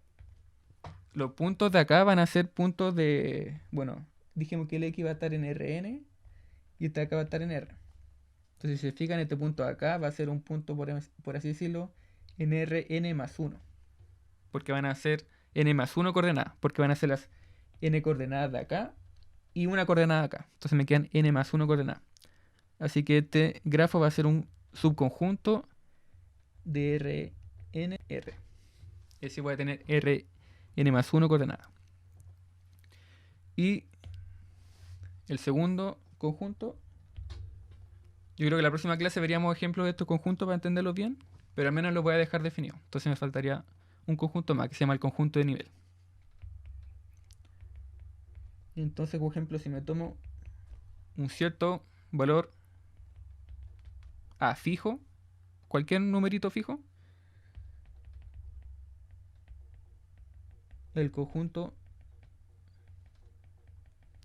los puntos de acá van a ser puntos de... Bueno, dijimos que el x va a estar en Rn y este acá va a estar en R. Entonces, si se fijan, este punto de acá va a ser un punto, por así decirlo, en Rn más 1. Porque van a ser n más 1 coordenadas. Porque van a ser las n coordenadas de acá y una coordenada acá. Entonces me quedan n más 1 coordenadas. Así que este grafo va a ser un subconjunto de Rn, R. Es decir, voy a tener Rn más 1 coordenadas. Y el segundo conjunto Yo creo que la próxima clase veríamos ejemplos de estos conjuntos para entenderlos bien, pero al menos los voy a dejar definidos. Entonces me faltaría un conjunto más que se llama el conjunto de nivel. Entonces, por ejemplo, si me tomo un cierto valor A fijo, cualquier numerito fijo, el conjunto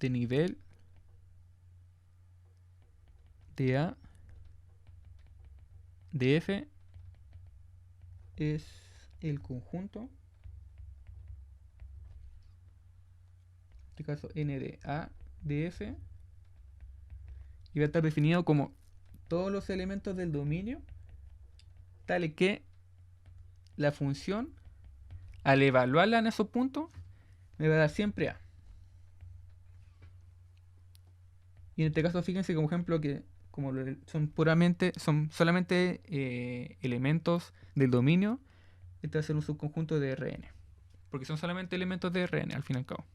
de nivel de A de F es el conjunto, en este caso n de A de F, y va a estar definido como todos los elementos del dominio tales que la función, al evaluarla en esos puntos, me va a dar siempre A. Y en este caso fíjense como ejemplo que como son solamente elementos del dominio, este va a ser un subconjunto de Rn. Porque son solamente elementos de Rn al fin y al cabo.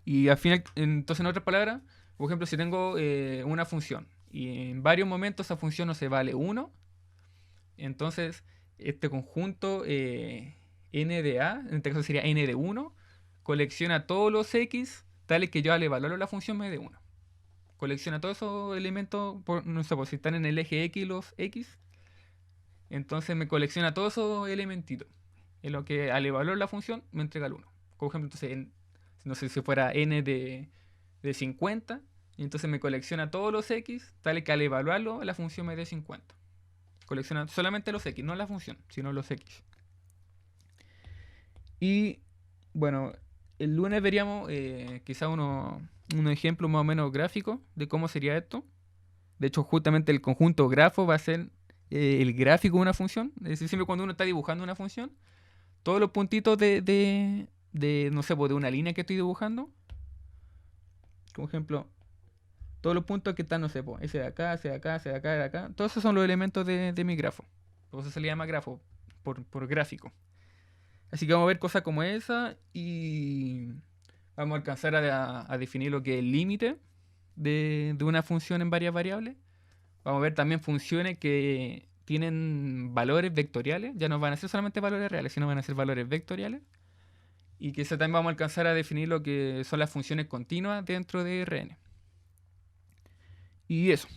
Y al final, entonces en otras palabras, por ejemplo, si tengo una función y en varios momentos esa función no se vale 1, entonces este conjunto n de A, en este caso sería n de 1, colecciona todos los x tales que yo al evaluar la función me dé 1. Colecciona todos esos elementos, no sé, si están en el eje x los x, entonces me colecciona todos esos elementitos. En lo que al evaluar la función me entrega el 1. Por ejemplo, entonces, no sé si fuera n de 50, y entonces me colecciona todos los x, tales que al evaluarlo la función me dé 50. Colecciona solamente los x, no la función, sino los x. Y bueno, el lunes veríamos quizá unos ejemplos más o menos gráficos de cómo sería esto. De hecho, justamente el conjunto grafo va a ser el gráfico de una función. Es decir, siempre cuando uno está dibujando una función, todos los puntitos no sé, pues de una línea que estoy dibujando, como ejemplo, todos los puntos que están, no sé, pues ese de acá, ese de acá, ese de acá, ese de acá, todos esos son los elementos de mi grafo. Por eso se le llama grafo, por gráfico. Así que vamos a ver cosas como esa y vamos a alcanzar a definir lo que es el límite de una función en varias variables. Vamos a ver también funciones que tienen valores vectoriales. Ya no van a ser solamente valores reales, sino van a ser valores vectoriales. Y que también vamos a alcanzar a definir lo que son las funciones continuas dentro de Rn. Y eso.